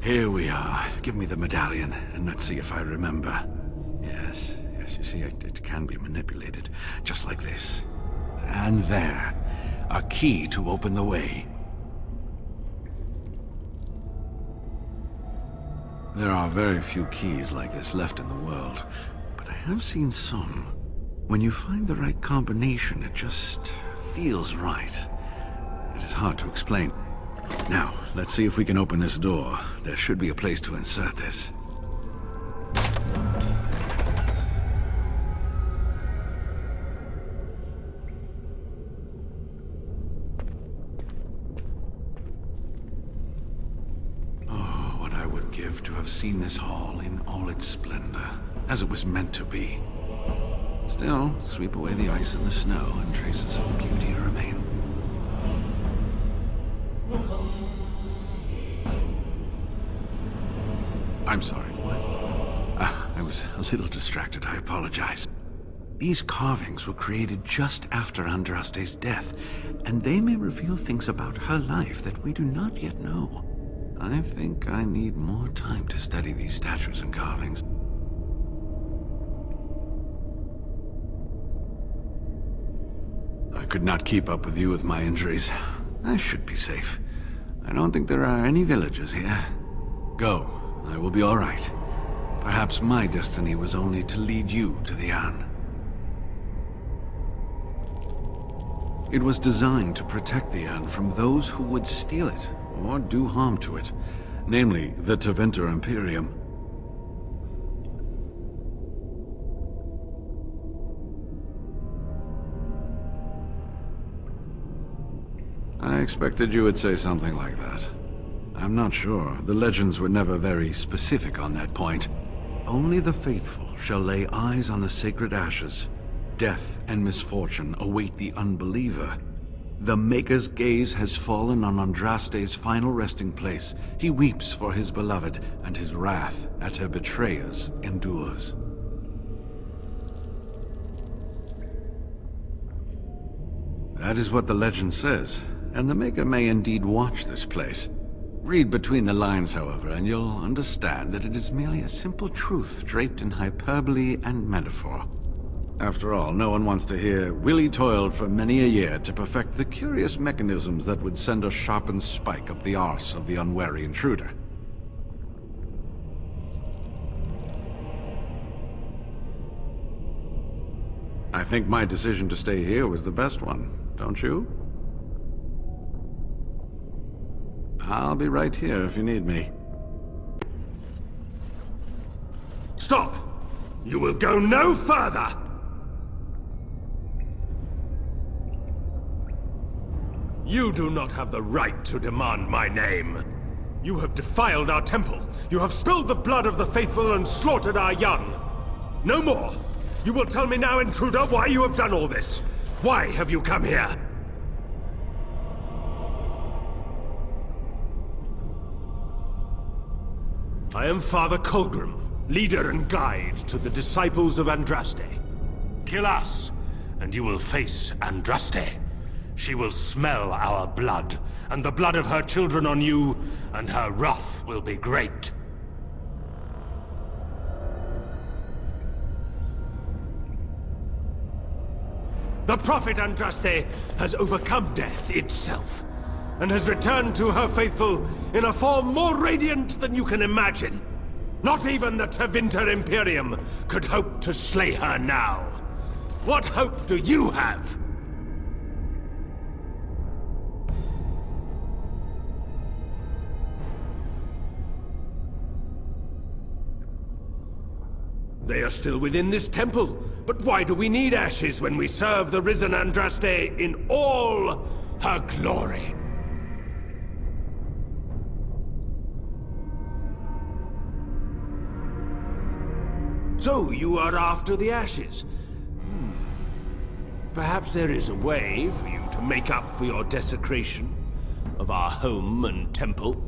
Here we are. Give me the medallion, and let's see if I remember. Yes, you see, it can be manipulated, just like this. And there, a key to open the way. There are very few keys like this left in the world, but I have seen some. When you find the right combination, it just feels right. It is hard to explain. Now, let's see if we can open this door. There should be a place to insert this. Oh, what I would give to have seen this hall in all its splendor, as it was meant to be. Still, sweep away the ice and the snow, and traces of beauty remain. I'm sorry, what? I was a little distracted, I apologize. These carvings were created just after Andraste's death, and they may reveal things about her life that we do not yet know. I think I need more time to study these statues and carvings. I could not keep up with you with my injuries. I should be safe. I don't think there are any villagers here. Go. I will be all right. Perhaps my destiny was only to lead you to the Anne. It was designed to protect the Anne from those who would steal it or do harm to it, namely the Tevinter Imperium. I expected you would say something like that. I'm not sure. The legends were never very specific on that point. Only the faithful shall lay eyes on the sacred ashes. Death and misfortune await the unbeliever. The Maker's gaze has fallen on Andraste's final resting place. He weeps for his beloved, and his wrath at her betrayers endures. That is what the legend says, and the Maker may indeed watch this place. Read between the lines, however, and you'll understand that it is merely a simple truth draped in hyperbole and metaphor. After all, no one wants to hear, Willie toiled for many a year to perfect the curious mechanisms that would send a sharpened spike up the arse of the unwary intruder. I think my decision to stay here was the best one, don't you? I'll be right here if you need me. Stop! You will go no further! You do not have the right to demand my name. You have defiled our temple. You have spilled the blood of the faithful and slaughtered our young. No more! You will tell me now, intruder, why you have done all this. Why have you come here? I am Father Colgrim, leader and guide to the disciples of Andraste. Kill us, and you will face Andraste. She will smell our blood, and the blood of her children on you, and her wrath will be great. The prophet Andraste has overcome death itself, and has returned to her faithful in a form more radiant than you can imagine. Not even the Tevinter Imperium could hope to slay her now. What hope do you have? They are still within this temple, but why do we need ashes when we serve the risen Andraste in all her glory? So, you are after the ashes? Perhaps there is a way for you to make up for your desecration of our home and temple?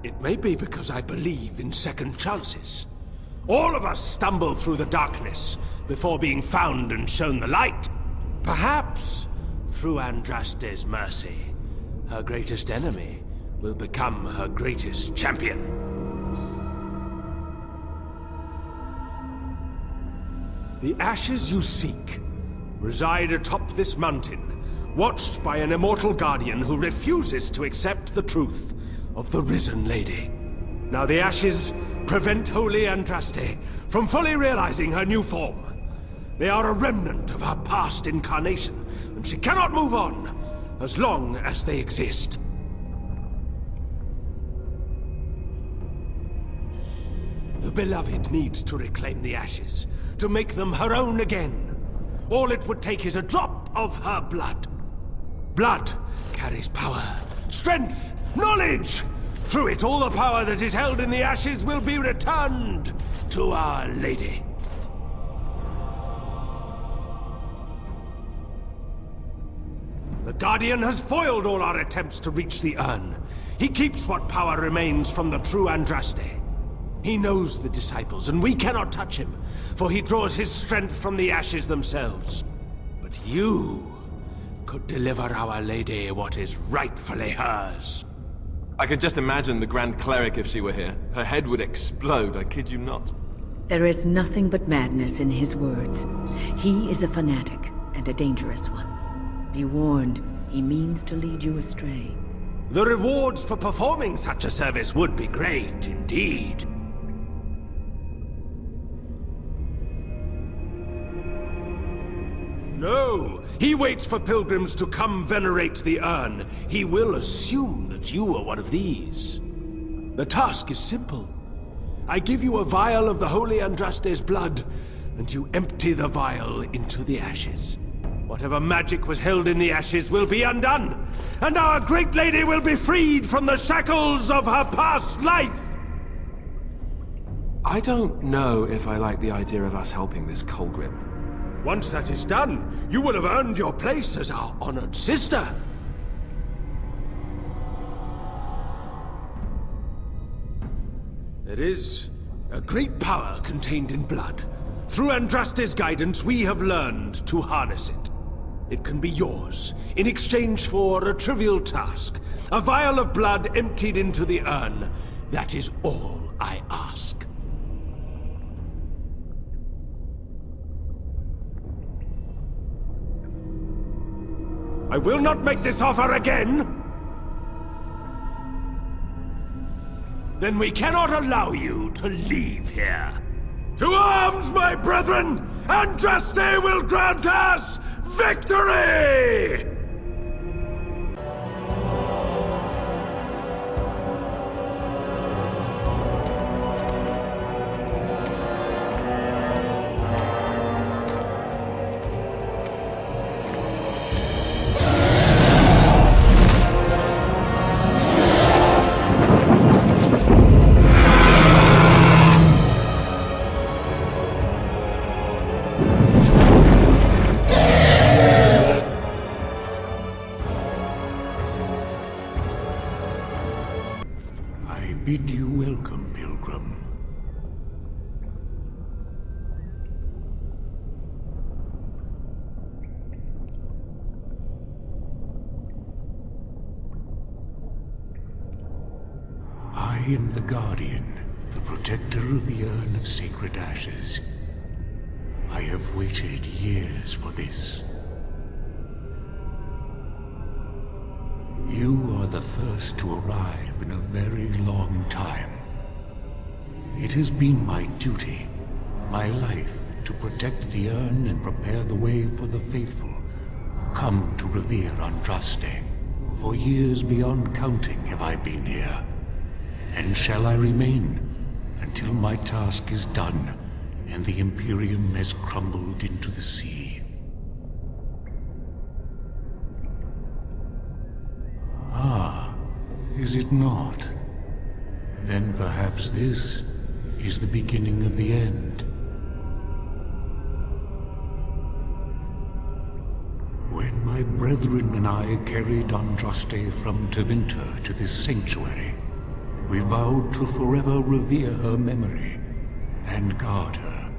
It may be because I believe in second chances. All of us stumble through the darkness before being found and shown the light. Perhaps through Andraste's mercy, her greatest enemy will become her greatest champion. The ashes you seek reside atop this mountain, watched by an immortal guardian who refuses to accept the truth of the risen lady. Now the ashes prevent Holy Andraste from fully realizing her new form. They are a remnant of her past incarnation, and she cannot move on as long as they exist. The Beloved needs to reclaim the ashes, to make them her own again. All it would take is a drop of her blood. Blood carries power, strength, knowledge! Through it, all the power that is held in the ashes will be returned to Our Lady. The Guardian has foiled all our attempts to reach the urn. He keeps what power remains from the true Andraste. He knows the disciples, and we cannot touch him, for he draws his strength from the ashes themselves. But you could deliver Our Lady what is rightfully hers. I could just imagine the Grand Cleric if she were here. Her head would explode, I kid you not. There is nothing but madness in his words. He is a fanatic, and a dangerous one. Be warned, he means to lead you astray. The rewards for performing such a service would be great, indeed. No! He waits for pilgrims to come venerate the urn. He will assume that you are one of these. The task is simple. I give you a vial of the Holy Andraste's blood, and you empty the vial into the ashes. Whatever magic was held in the ashes will be undone, and our great lady will be freed from the shackles of her past life! I don't know if I like the idea of us helping this Colgrim. Once that is done, you will have earned your place as our honored sister. There is a great power contained in blood. Through Andraste's guidance, we have learned to harness it. It can be yours, in exchange for a trivial task. A vial of blood emptied into the urn. That is all I ask. I will not make this offer again! Then we cannot allow you to leave here. To arms, my brethren! Andraste will grant us victory! I bid you welcome, Pilgrim. I am the Guardian, the protector of the urn of sacred ashes. I have waited years for this. You are the first to arrive in a very long time. It has been my duty, my life, to protect the urn and prepare the way for the faithful who come to revere Andraste. For years beyond counting have I been here, and shall I remain until my task is done and the Imperium has crumbled into the sea. Ah, is it not? Then perhaps this is the beginning of the end. When my brethren and I carried Andraste from Tevinter to this sanctuary, we vowed to forever revere her memory and guard her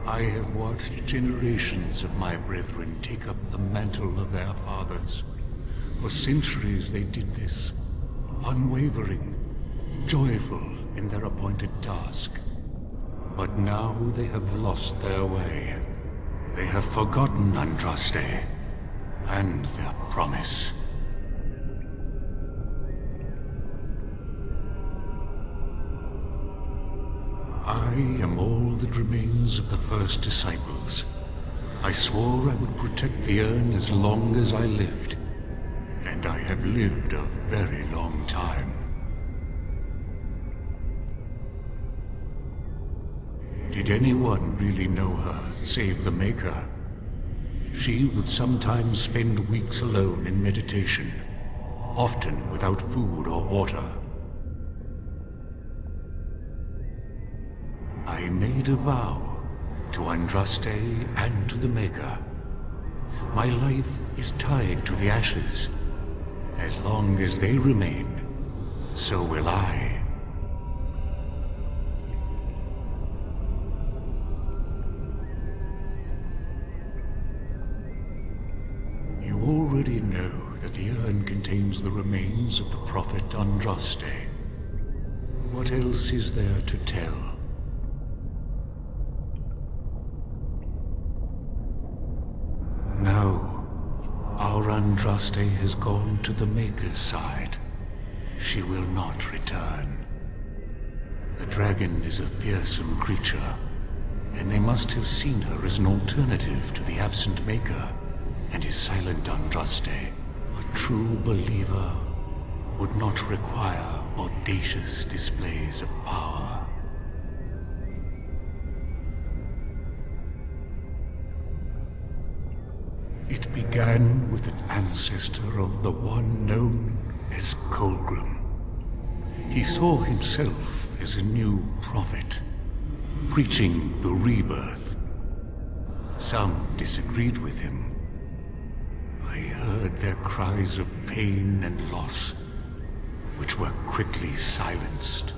I have watched generations of my brethren take up the mantle of their fathers. For centuries they did this, unwavering, joyful in their appointed task. But now they have lost their way. They have forgotten Andraste and their promise. I am all that remains of the first disciples. I swore I would protect the urn as long as I lived. And I have lived a very long time. Did anyone really know her, save the Maker? She would sometimes spend weeks alone in meditation, often without food or water. I made a vow to Andraste and to the Maker. My life is tied to the ashes. As long as they remain, so will I. You already know that the urn contains the remains of the prophet Andraste. What else is there to tell? No. Our Andraste has gone to the Maker's side. She will not return. The dragon is a fearsome creature, and they must have seen her as an alternative to the absent Maker and his silent Andraste. A true believer would not require audacious displays of power. It began with an ancestor of the one known as Colgrim. He saw himself as a new prophet, preaching the rebirth. Some disagreed with him. I heard their cries of pain and loss, which were quickly silenced.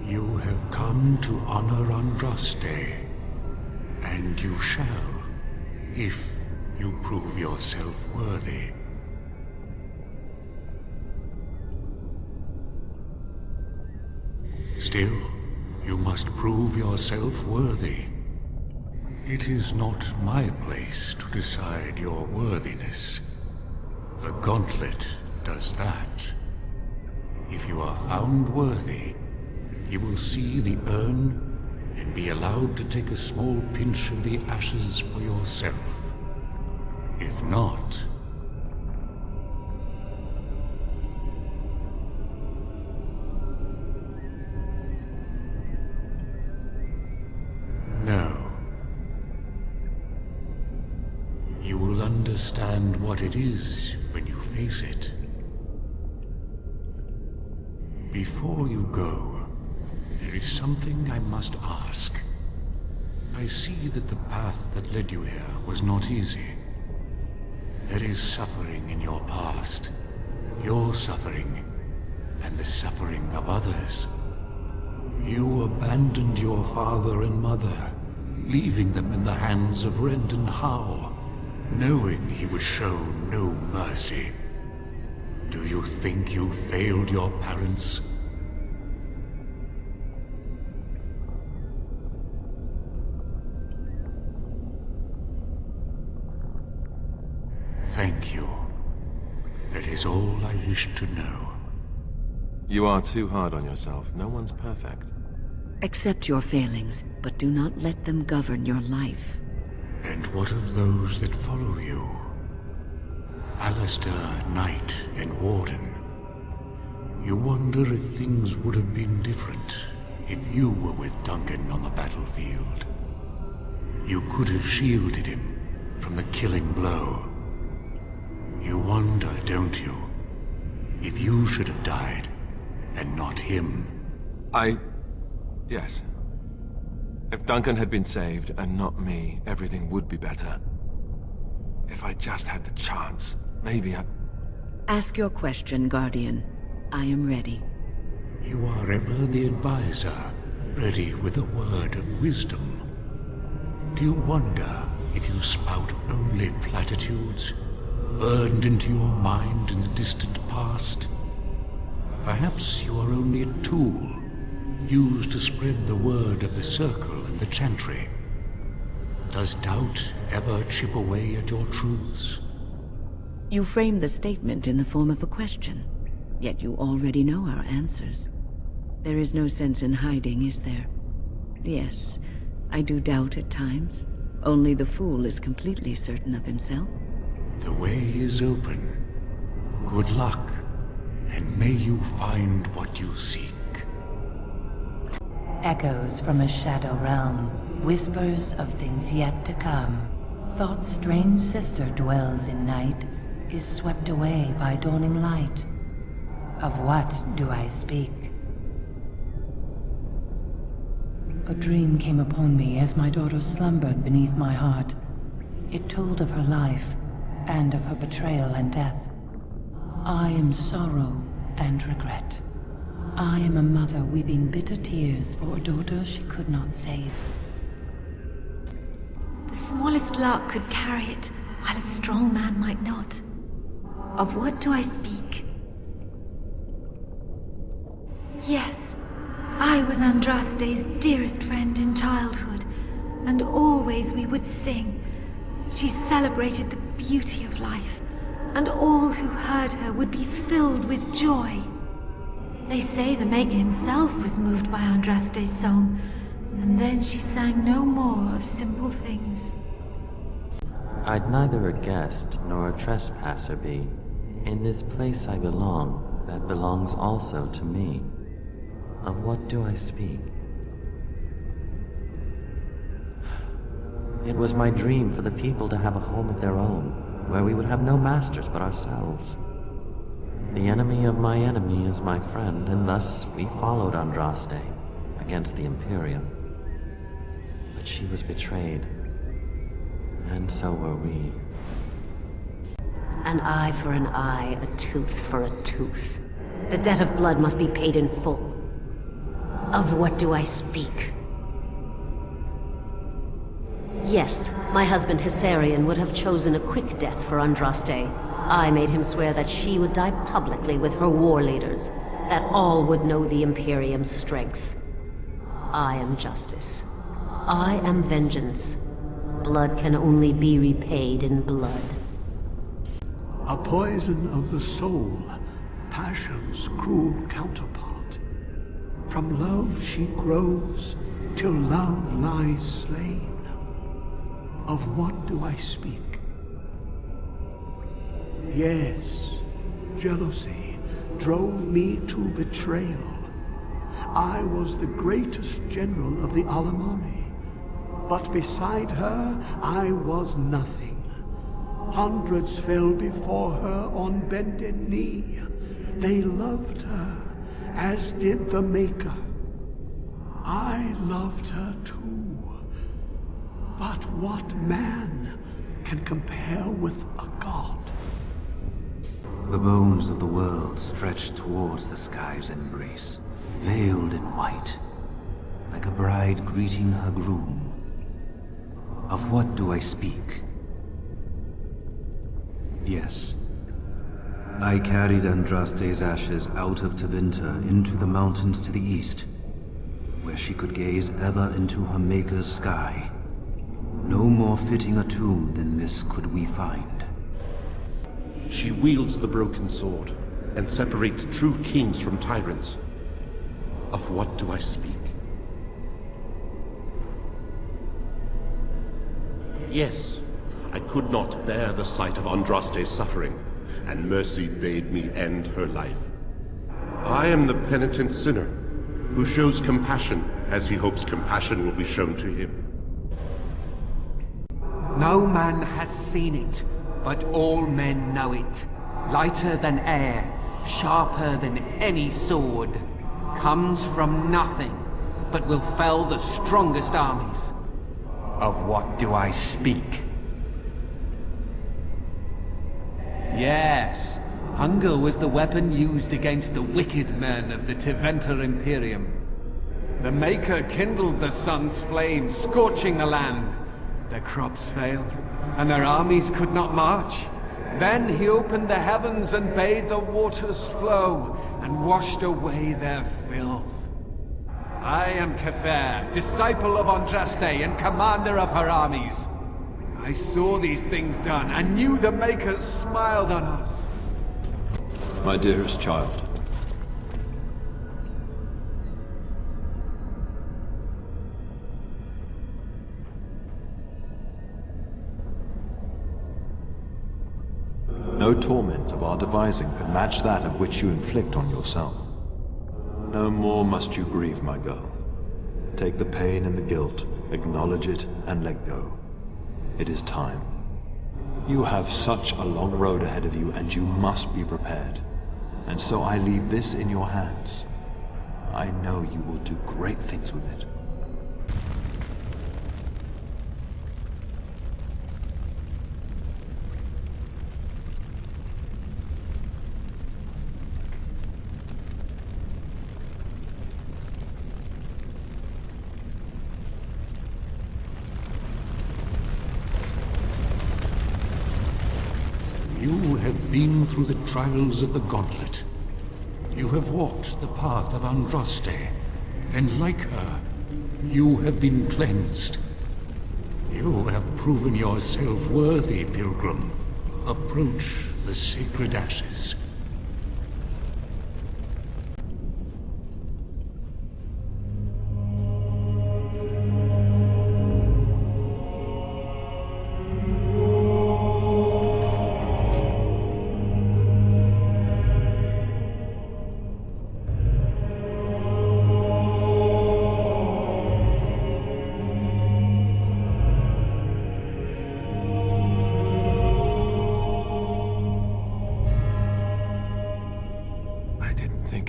You have come to honor Andraste, and you shall, if you prove yourself worthy. Still, you must prove yourself worthy. It is not my place to decide your worthiness. The gauntlet does that. If you are found worthy, you will see the urn and be allowed to take a small pinch of the ashes for yourself. If not... No. You will understand what it is when you face it. Before you go, there is something I must ask. I see that the path that led you here was not easy. There is suffering in your past. Your suffering, and the suffering of others. You abandoned your father and mother, leaving them in the hands of Rendon Howe, knowing he would show no mercy. Do you think you failed your parents? Thank you. That is all I wish to know. You are too hard on yourself. No one's perfect. Accept your failings, but do not let them govern your life. And what of those that follow you? Alistair, Knight, and Warden. You wonder if things would have been different if you were with Duncan on the battlefield. You could have shielded him from the killing blow. You wonder, don't you, if you should have died, and not him? Yes. If Duncan had been saved, and not me, everything would be better. If I just had the chance, maybe I... Ask your question, Guardian. I am ready. You are ever the advisor, ready with a word of wisdom. Do you wonder if you spout only platitudes, burned into your mind in the distant past? Perhaps you are only a tool, used to spread the word of the Circle and the Chantry. Does doubt ever chip away at your truths? You frame the statement in the form of a question, yet you already know our answers. There is no sense in hiding, is there? Yes, I do doubt at times. Only the fool is completely certain of himself. The way is open. Good luck, and may you find what you seek. Echoes from a shadow realm, whispers of things yet to come. Thought's strange sister dwells in night, is swept away by dawning light. Of what do I speak? A dream came upon me as my daughter slumbered beneath my heart. It told of her life, and of her betrayal and death. I am sorrow and regret. I am a mother weeping bitter tears for a daughter she could not save. The smallest lark could carry it, while a strong man might not. Of what do I speak? Yes, I was Andraste's dearest friend in childhood, and always we would sing. She celebrated the beauty of life, and all who heard her would be filled with joy. They say the Maker himself was moved by Andraste's song, and then she sang no more of simple things. I'd neither a guest nor a trespasser be. In this place I belong, that belongs also to me. Of what do I speak? It was my dream for the people to have a home of their own, where we would have no masters but ourselves. The enemy of my enemy is my friend, and thus we followed Andraste against the Imperium. But she was betrayed, and so were we. An eye for an eye, a tooth for a tooth. The debt of blood must be paid in full. Of what do I speak? Yes, my husband Hissarion would have chosen a quick death for Andraste. I made him swear that she would die publicly with her war leaders, that all would know the Imperium's strength. I am justice. I am vengeance. Blood can only be repaid in blood. A poison of the soul, passion's cruel counterpart. From love she grows, till love lies slain. Of what do I speak? Yes, jealousy drove me to betrayal. I was the greatest general of the Alemanni, but beside her I was nothing. Hundreds fell before her on bended knee. They loved her, as did the Maker. I loved her too. But what man can compare with a god? The bones of the world stretch towards the sky's embrace, veiled in white, like a bride greeting her groom. Of what do I speak? Yes. I carried Andraste's ashes out of Tevinter into the mountains to the east, where she could gaze ever into her Maker's sky. No more fitting a tomb than this could we find. She wields the broken sword, and separates true kings from tyrants. Of what do I speak? Yes, I could not bear the sight of Andraste's suffering, and mercy bade me end her life. I am the penitent sinner, who shows compassion as he hopes compassion will be shown to him. No man has seen it, but all men know it. Lighter than air, sharper than any sword. Comes from nothing, but will fell the strongest armies. Of what do I speak? Yes, Hunger was the weapon used against the wicked men of the Tevinter Imperium. The Maker kindled the sun's flame, scorching the land. Their crops failed, and their armies could not march. Then he opened the heavens and bade the waters flow, and washed away their filth. I am Cather, disciple of Andraste and commander of her armies. I saw these things done, and knew the Makers smiled on us. My dearest child. No torment of our devising could match that of which you inflict on yourself. No more must you grieve, my girl. Take the pain and the guilt, acknowledge it, and let go. It is time. You have such a long road ahead of you, and you must be prepared. And so I leave this in your hands. I know you will do great things with it. You have been through the trials of the Gauntlet. You have walked the path of Andraste, and like her, you have been cleansed. You have proven yourself worthy, Pilgrim. Approach the sacred ashes.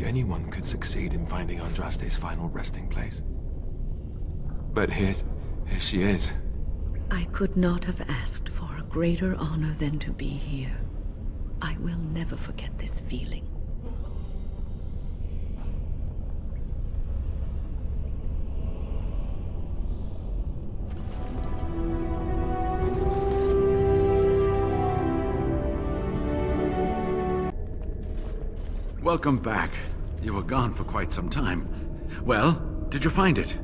Anyone could succeed in finding Andraste's final resting place. But here she is. I could not have asked for a greater honor than to be here. I will never forget this feeling. Welcome back. You were gone for quite some time. Well, did you find it?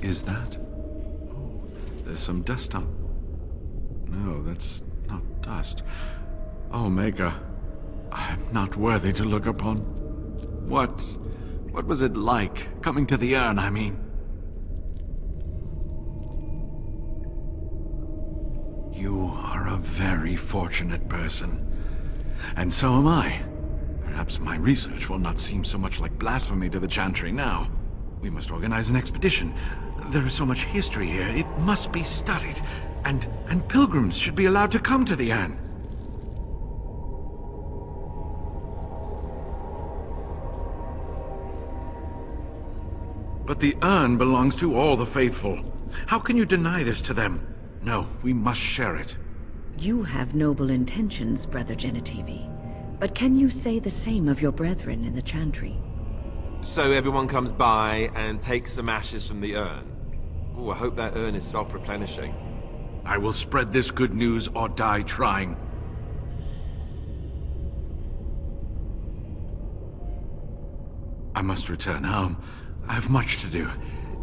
Is that? Oh, there's some dust on... No, that's not dust. Oh, Maker, I'm not worthy to look upon. What was it like, coming to the urn, I mean? You are a very fortunate person. And so am I. Perhaps my research will not seem so much like blasphemy to the Chantry now. We must organize an expedition. There is so much history here, it must be studied. And pilgrims should be allowed to come to the urn. But the urn belongs to all the faithful. How can you deny this to them? No, we must share it. You have noble intentions, Brother Genitivi. But can you say the same of your brethren in the Chantry? So everyone comes by and takes some ashes from the urn. Oh, I hope that urn is self-replenishing. I will spread this good news or die trying. I must return home. I have much to do.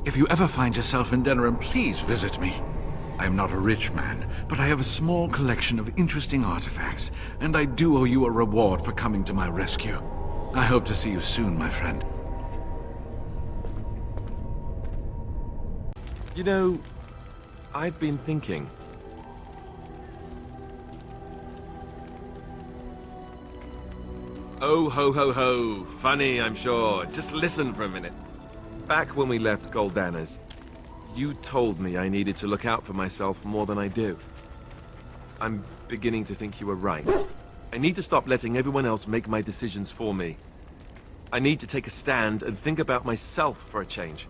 If you ever find yourself in Denerim, please visit me. I am not a rich man, but I have a small collection of interesting artifacts, and I do owe you a reward for coming to my rescue. I hope to see you soon, my friend. You know, I've been thinking. Oh, ho, ho, ho. Funny, I'm sure. Just listen for a minute. Back when we left Goldanas, you told me I needed to look out for myself more than I do. I'm beginning to think you were right. I need to stop letting everyone else make my decisions for me. I need to take a stand and think about myself for a change,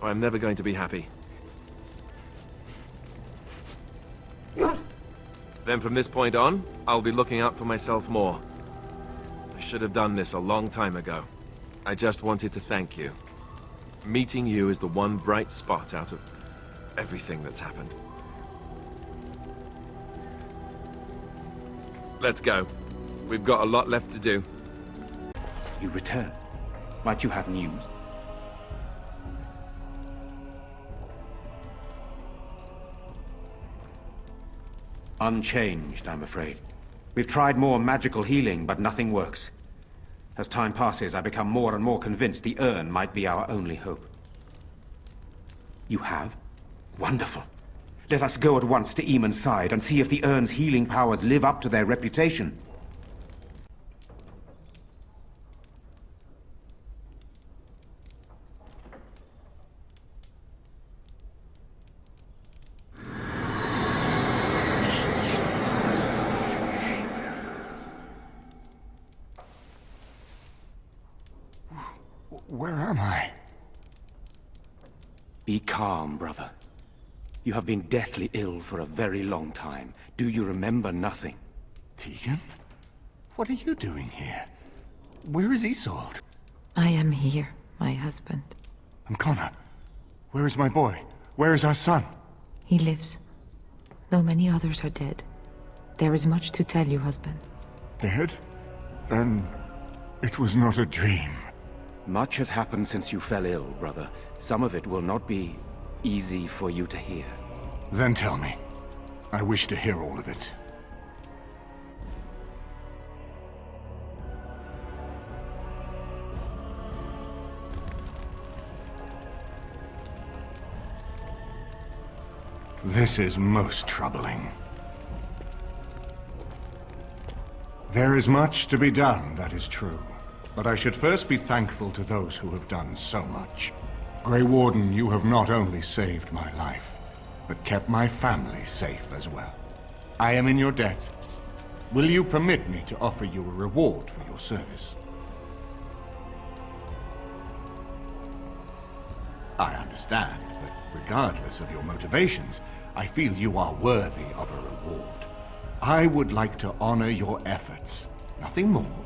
or I'm never going to be happy. Then from this point on, I'll be looking out for myself more. I should have done this a long time ago. I just wanted to thank you. Meeting you is the one bright spot out of everything that's happened. Let's go. We've got a lot left to do. You return. Might you have news? Unchanged, I'm afraid. We've tried more magical healing, but nothing works. As time passes, I become more and more convinced the urn might be our only hope. You have? Wonderful. Let us go at once to Eamon's side and see if the urn's healing powers live up to their reputation. Where am I? Be calm, brother. You have been deathly ill for a very long time. Do you remember nothing? Tegan? What are you doing here? Where is Isolde? I am here, my husband. And Connor? Where is my boy? Where is our son? He lives. Though many others are dead. There is much to tell you, husband. Dead? Then it was not a dream. Much has happened since you fell ill, brother. Some of it will not be easy for you to hear. Then tell me. I wish to hear all of it. This is most troubling. There is much to be done, that is true. But I should first be thankful to those who have done so much. Grey Warden, you have not only saved my life, but kept my family safe as well. I am in your debt. Will you permit me to offer you a reward for your service? I understand, but regardless of your motivations, I feel you are worthy of a reward. I would like to honor your efforts, nothing more.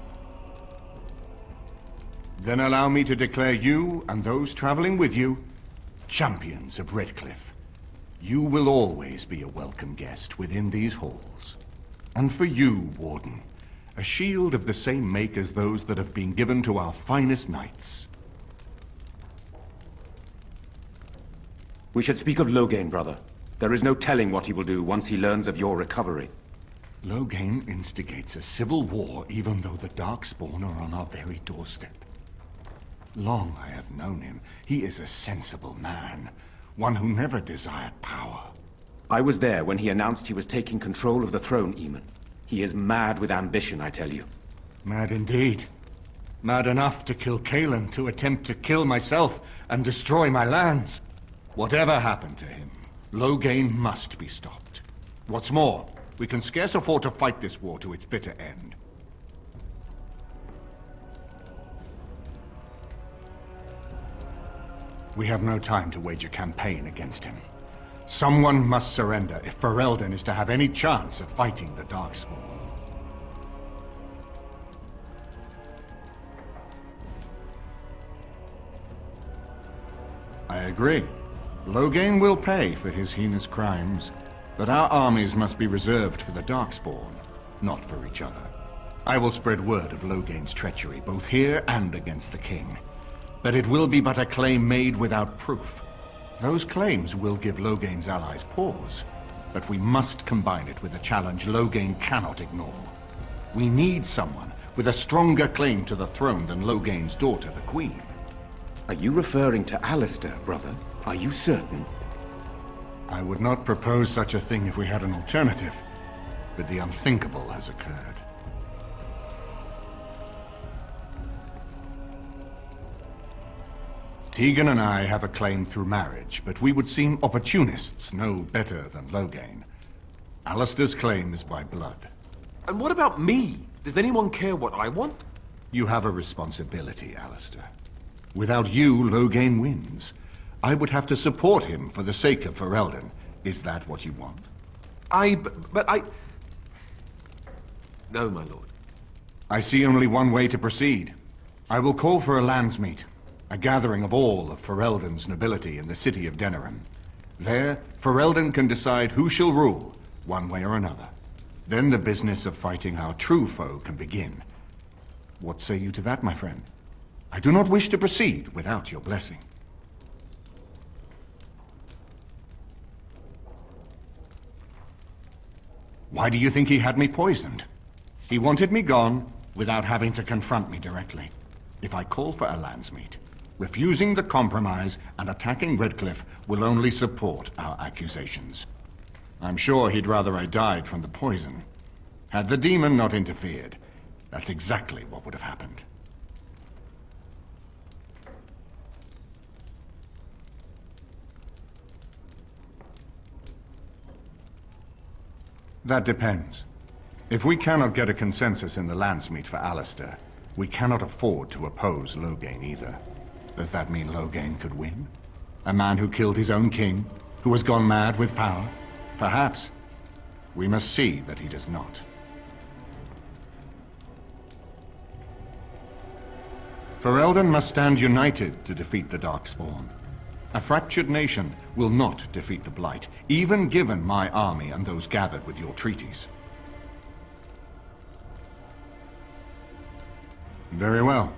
Then allow me to declare you and those traveling with you champions of Redcliffe. You will always be a welcome guest within these halls. And for you, Warden, a shield of the same make as those that have been given to our finest knights. We should speak of Loghain, brother. There is no telling what he will do once he learns of your recovery. Loghain instigates a civil war even though the Darkspawn are on our very doorstep. Long I have known him. He is a sensible man, one who never desired power. I was there when he announced he was taking control of the throne, Eamon. He is mad with ambition, I tell you. Mad indeed. Mad enough to kill Cailan, to attempt to kill myself and destroy my lands. Whatever happened to him, Loghain must be stopped. What's more, we can scarce afford to fight this war to its bitter end. We have no time to wage a campaign against him. Someone must surrender if Ferelden is to have any chance of fighting the Darkspawn. I agree. Loghain will pay for his heinous crimes, but our armies must be reserved for the Darkspawn, not for each other. I will spread word of Loghain's treachery, both here and against the King. But it will be but a claim made without proof. Those claims will give Loghain's allies pause, but we must combine it with a challenge Loghain cannot ignore. We need someone with a stronger claim to the throne than Loghain's daughter, the Queen. Are you referring to Alistair, brother? Are you certain? I would not propose such a thing if we had an alternative, but the unthinkable has occurred. Tegan and I have a claim through marriage, but we would seem opportunists no better than Loghain. Alistair's claim is by blood. And what about me? Does anyone care what I want? You have a responsibility, Alistair. Without you, Loghain wins. I would have to support him for the sake of Ferelden. Is that what you want? But No, my lord. I see only one way to proceed. I will call for a landsmeet, a gathering of all of Ferelden's nobility in the city of Denerim. There, Ferelden can decide who shall rule, one way or another. Then the business of fighting our true foe can begin. What say you to that, my friend? I do not wish to proceed without your blessing. Why do you think he had me poisoned? He wanted me gone without having to confront me directly. If I call for a landsmeet, refusing the compromise and attacking Redcliffe will only support our accusations. I'm sure he'd rather I died from the poison. Had the demon not interfered, that's exactly what would have happened. That depends. If we cannot get a consensus in the landsmeet for Alistair, we cannot afford to oppose Loghain either. Does that mean Loghain could win? A man who killed his own king, who has gone mad with power? Perhaps. We must see that he does not. Ferelden must stand united to defeat the Darkspawn. A fractured nation will not defeat the Blight, even given my army and those gathered with your treaties. Very well.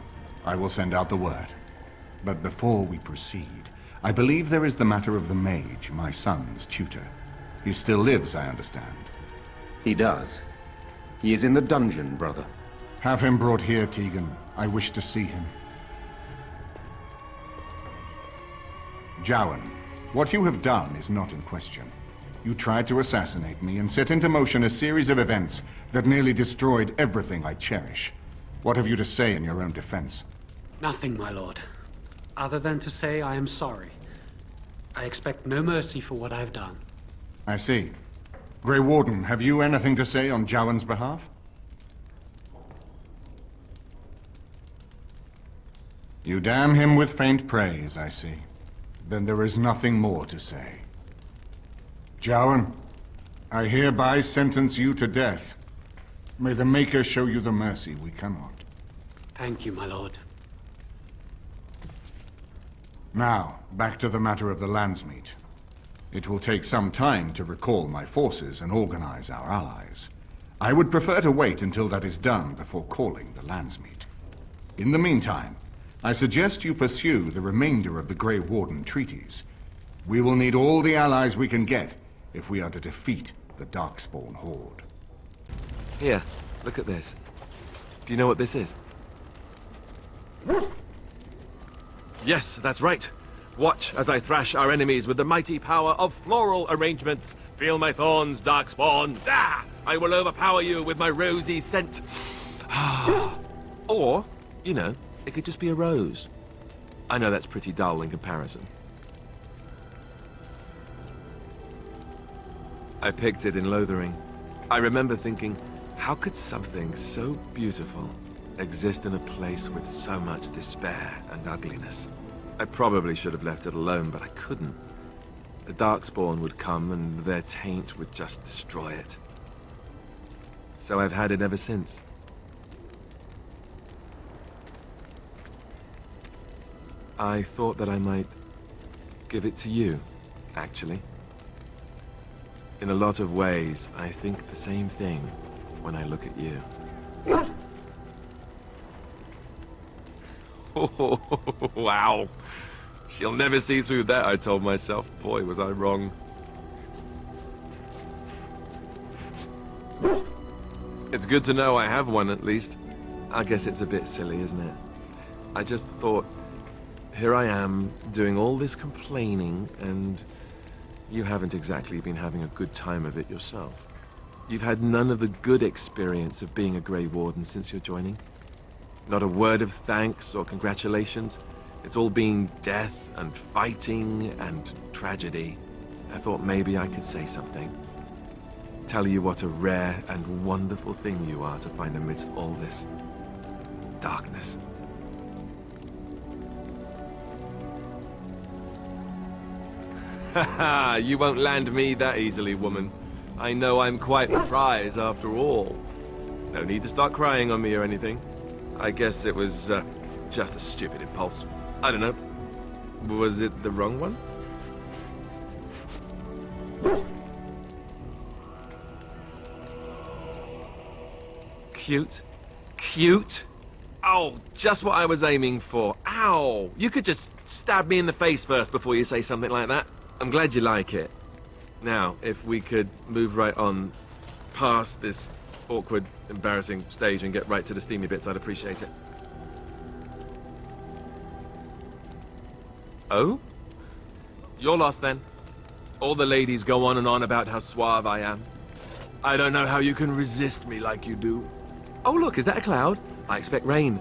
I will send out the word. But before we proceed, I believe there is the matter of the mage, my son's tutor. He still lives, I understand. He does. He is in the dungeon, brother. Have him brought here, Tegan. I wish to see him. Jowan, what you have done is not in question. You tried to assassinate me and set into motion a series of events that nearly destroyed everything I cherish. What have you to say in your own defense? Nothing, my lord. Other than to say I am sorry. I expect no mercy for what I've done. I see. Grey Warden, have you anything to say on Jowan's behalf? You damn him with faint praise, I see. Then there is nothing more to say. Jowan, I hereby sentence you to death. May the Maker show you the mercy we cannot. Thank you, my lord. Now, back to the matter of the landsmeet. It will take some time to recall my forces and organize our allies. I would prefer to wait until that is done before calling the landsmeet. In the meantime, I suggest you pursue the remainder of the Grey Warden treaties. We will need all the allies we can get if we are to defeat the Darkspawn Horde. Here, look at this. Do you know what this is? Yes, that's right. Watch as I thrash our enemies with the mighty power of floral arrangements. Feel my thorns, Darkspawn. Ah! I will overpower you with my rosy scent. Or, you know, it could just be a rose. I know that's pretty dull in comparison. I picked it in Lothering. I remember thinking, how could something so beautiful exist in a place with so much despair and ugliness? I probably should have left it alone, but I couldn't. The Darkspawn would come and their taint would just destroy it. So I've had it ever since. I thought that I might give it to you, actually. In a lot of ways, I think the same thing when I look at you. Oh, wow. She'll never see through that, I told myself. Boy, was I wrong. It's good to know I have one, at least. I guess it's a bit silly, isn't it? I just thought, here I am, doing all this complaining, and you haven't exactly been having a good time of it yourself. You've had none of the good experience of being a Grey Warden since your joining. Not a word of thanks or congratulations. It's all been death and fighting and tragedy. I thought maybe I could say something. Tell you what a rare and wonderful thing you are to find amidst all this darkness. Haha, you won't land me that easily, woman. I know I'm quite the prize after all. No need to start crying on me or anything. I guess it was just a stupid impulse. I don't know. Was it the wrong one? Cute. Cute. Oh, just what I was aiming for. Ow! You could just stab me in the face first before you say something like that. I'm glad you like it. Now, if we could move right on past this awkward, embarrassing stage and get right to the steamy bits, I'd appreciate it. Oh? You're lost then. All the ladies go on and on about how suave I am. I don't know how you can resist me like you do. Oh look, is that a cloud? I expect rain.